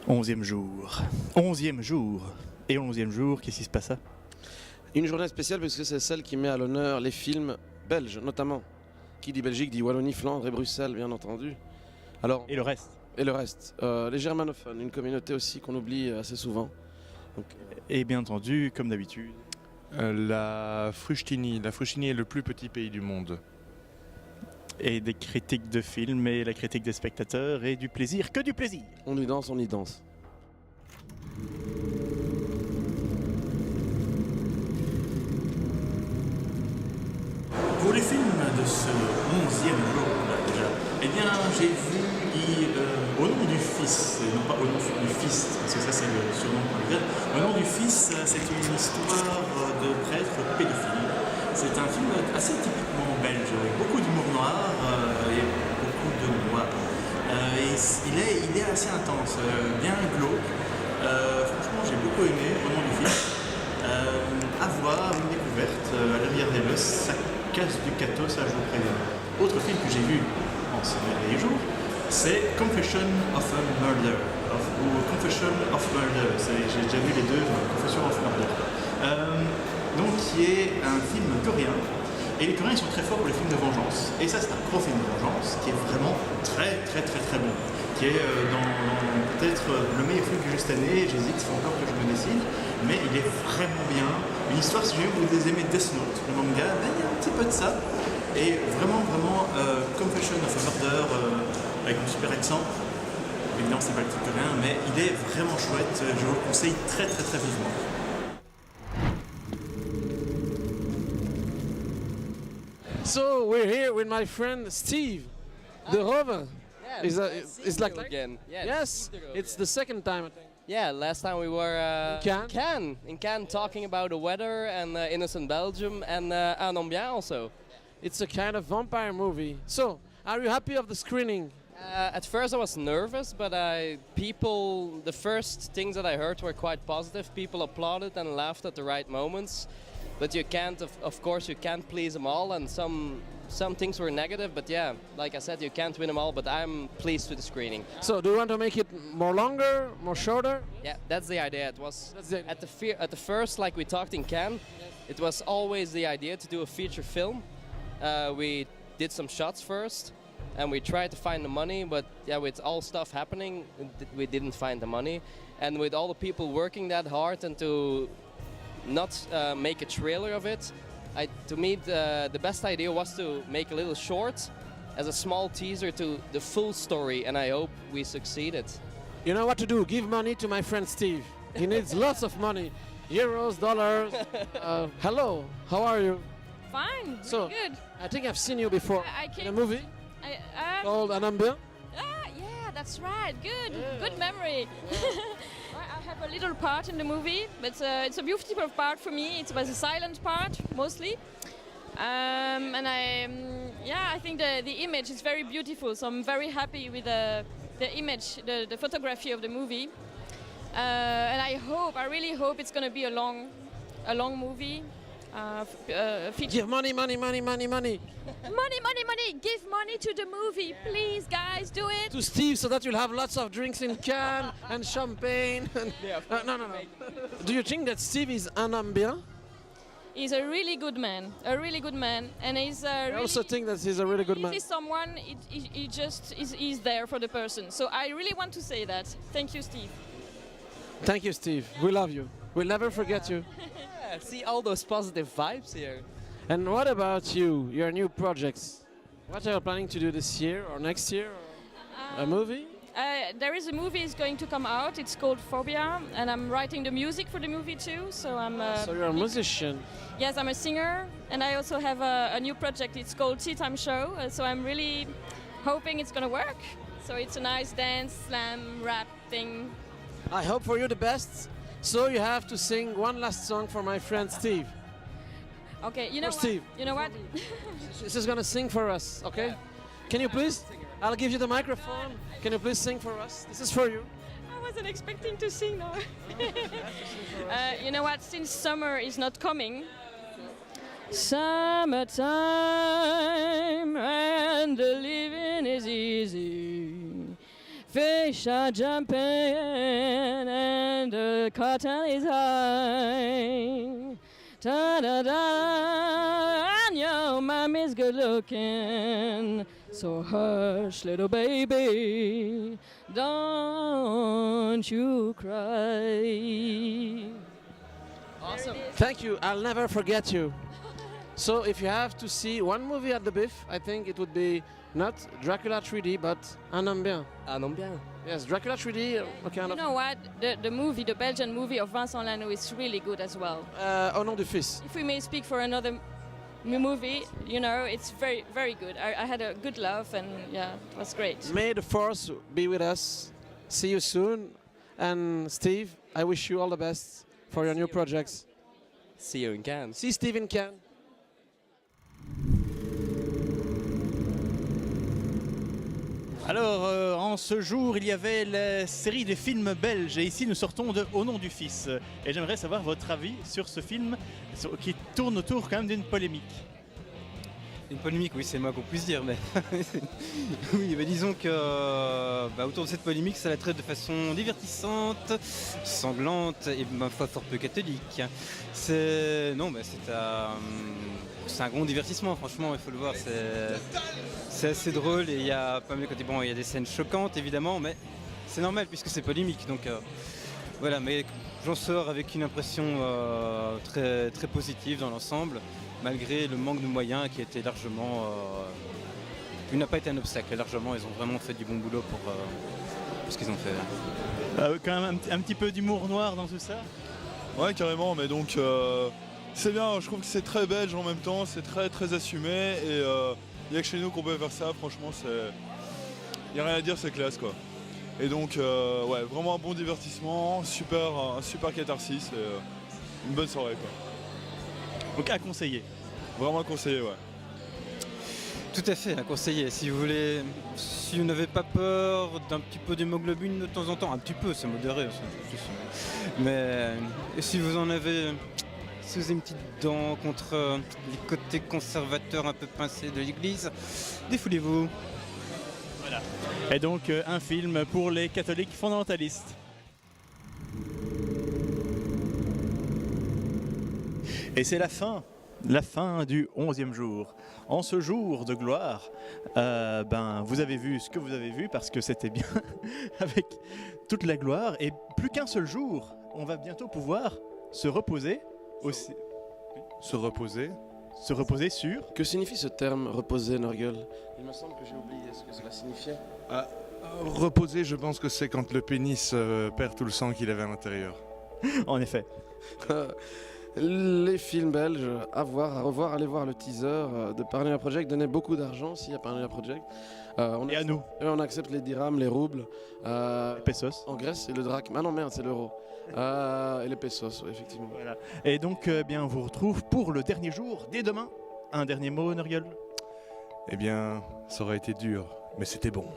11e jour. 11e jour. Et au 11e jour, qu'est-ce qui se passe? Une journée spéciale parce que c'est celle qui met à l'honneur les films belges, notamment. Qui dit Belgique dit Wallonie, Flandre et Bruxelles, bien entendu. Alors, Et le reste. et le reste. Les germanophones, une communauté aussi qu'on oublie assez souvent. Donc, Et bien entendu, comme d'habitude. La Fruchtini est le plus petit pays du monde. Et des critiques de films et la critique des spectateurs et du plaisir, que du plaisir. on y danse, on y danse. Pour les films de ce 11e jour, déjà, eh bien, j'ai vu Au nom du Fils, non pas Au nom du Fils, parce que ça c'est le surnom qu'on lui donne. Au nom du Fils, c'est une histoire de prêtre pédophile. C'est un film assez typiquement belge, avec beaucoup d'humour noir et beaucoup de noir. Et il est assez intense, bien glauque. Franchement, j'ai beaucoup aimé Au nom du Fils. À voir, une découverte, à la rivière des Bosses, ça casse du cato, ça je vous préviens. Autre film que j'ai vu en ces derniers jours, c'est Confession of a Murder, ou Confession of Murder, j'ai déjà vu les deux, Confession of Murder. Donc qui est un film coréen, et les Coréens ils sont très forts pour les films de vengeance, et ça c'est un gros film de vengeance qui est vraiment très bon, qui est dans peut-être le meilleur film que j'ai vu cette année, j'hésite, il faut encore que je me décide, mais il est vraiment bien. Une histoire, si jamais vous aimez Death Note, le manga, ben, il y a un petit peu de ça. Et vraiment, Confession of a Murder, avec un super accent. Évidemment, c'est pas le truc coréen, mais il est vraiment chouette. Je vous le conseille très vivement. So we're here with my friend Steve, the rover. Yeah, It's like again. yes, it's the second time I think. Yeah, last time we were In Cannes talking about the weather and innocent Belgium and Un Ambien also. It's a kind of vampire movie. So, are you happy of the screening? At first I was nervous, but the first things that I heard were quite positive. People applauded and laughed at the right moments. But you can't, of course, you can't please them all, and some things were negative. But yeah, like I said, you can't win them all. But I'm pleased with the screening. So, do you want to make it more longer, more shorter? Yeah, that's the idea. It was That's the idea. at the first, like we talked in Cannes, it was always the idea to do a feature film. We did some shots first, and we tried to find the money. But yeah, with all stuff happening, we didn't find the money. And with all the people working that hard and to not make a trailer of it, to me the best idea was to make a little short as a small teaser to the full story, and I hope we succeeded. You know what to do. Give money to my friend Steve. He needs lots of money, euros, dollars. Hello, how are you? Fine, really So- good. I think I've seen you before I in came a movie called Un Ambien. yeah, that's right. Good memory. I have a little part in the movie, but it's a beautiful part for me. It was a silent part mostly, and I think the image is very beautiful. So I'm very happy with the image, the photography of the movie, and I really hope it's going to be a long movie. Feature. Give money. Money! Give money to the movie, please, guys, do it. To Steve so that you'll have lots of drinks in Cannes and champagne. No. Do you think that Steve is un ambien? He's a really good man, and he's I really, also think that he's a really good if man. he's someone, he just is there for the person. So I really want to say that. Thank you, Steve. Thank you, Steve. We love you. We'll never forget you. Yeah, see all those positive vibes here. And what about you, your new projects? What are you planning to do this year or next year? Or a movie? There is a movie is going to come out. It's called Phobia, and I'm writing the music for the movie too. So I'm. So you're a musician. Yes, I'm a singer, and I also have a new project. It's called Tea Time Show. So I'm really hoping it's gonna work. So it's a nice dance, slam, rap thing. I hope for you the best. So you have to sing one last song for my friend Steve. Okay, you know For what? Steve. You know what? She's gonna sing for us, okay? Can you please? I'll give you the microphone. Can you please sing for us? This is for you. I wasn't expecting to sing. No. You know what? Since summer is not coming, summertime and the living is easy. Fish are jumping and the cotton is high. Da da da, and your mommy's good looking. So hush, little baby, don't you cry. Awesome. Thank you. I'll never forget you. So if you have to see one movie at the BIF, I think it would be not Dracula 3D, but Un homme bien. Un homme bien. Yes, Dracula 3D. Okay, You know what? The movie, the Belgian movie of Vincent Lano is really good as well. Au nom du fils. If we may speak for another movie, you know, it's very, very good. I had a good laugh and yeah, it was great. May the force be with us. See you soon. And Steve, I wish you all the best for your new projects. See you in Cannes. See Steve in Cannes. Alors, en ce jour, il y avait la série des films belges. Et ici, nous sortons de Au nom du fils. Et j'aimerais savoir votre avis sur ce film qui tourne autour quand même d'une polémique. Une polémique, oui, c'est le moins qu'on puisse dire, mais oui, mais disons que autour de cette polémique, ça la traite de façon divertissante, sanglante et ma foi fort peu catholique. C'est un grand divertissement, franchement, il faut le voir. C'est assez drôle et il y a pas mal de côtés. Bon, il y a des scènes choquantes évidemment, mais c'est normal puisque c'est polémique. Donc voilà, mais j'en sors avec une impression très très positive dans l'ensemble. Malgré le manque de moyens qui était largement... il n'a pas été un obstacle, largement, ils ont vraiment fait du bon boulot pour ce qu'ils ont fait. Quand même un petit peu d'humour noir dans tout ça. Ouais, carrément, mais donc c'est bien, je trouve que c'est très belge en même temps, c'est très très assumé et il n'y a que chez nous qu'on peut faire ça, franchement, il n'y a rien à dire, c'est classe quoi. Et donc, ouais, vraiment un bon divertissement, un super catharsis et une bonne soirée quoi. Donc à conseiller. Vraiment à conseiller, ouais. Tout à fait, à conseiller. Si vous voulez, si vous n'avez pas peur d'un petit peu d'hémoglobine de temps en temps, un petit peu, c'est modéré. Mais si vous en avez, si vous avez une petite dent contre les côtés conservateurs un peu pincés de l'église, défoulez-vous. Voilà. Et donc un film pour les catholiques fondamentalistes. Et c'est la fin du 11e jour. En ce jour de gloire, vous avez vu ce que vous avez vu parce que c'était bien avec toute la gloire. Et plus qu'un seul jour, on va bientôt pouvoir se reposer aussi. Se reposer. Se reposer sur. Que signifie ce terme reposer, Norgel? Il me semble que j'ai oublié ce que cela signifiait. Reposer, je pense que c'est quand le pénis perd tout le sang qu'il avait à l'intérieur. En effet. Les films belges, à voir, à revoir, allez voir le teaser de Paranoia Project, donnez beaucoup d'argent aussi à Paranoia Project. Et à nous. On accepte les dirhams, les roubles. Les pesos. En Grèce, c'est le drachme. Ah non, merde, c'est l'euro. Et les pesos, ouais, effectivement. Voilà. Et donc, on vous retrouve pour le dernier jour, dès demain. Un dernier mot, Norgel? Eh bien, ça aurait été dur, mais c'était bon.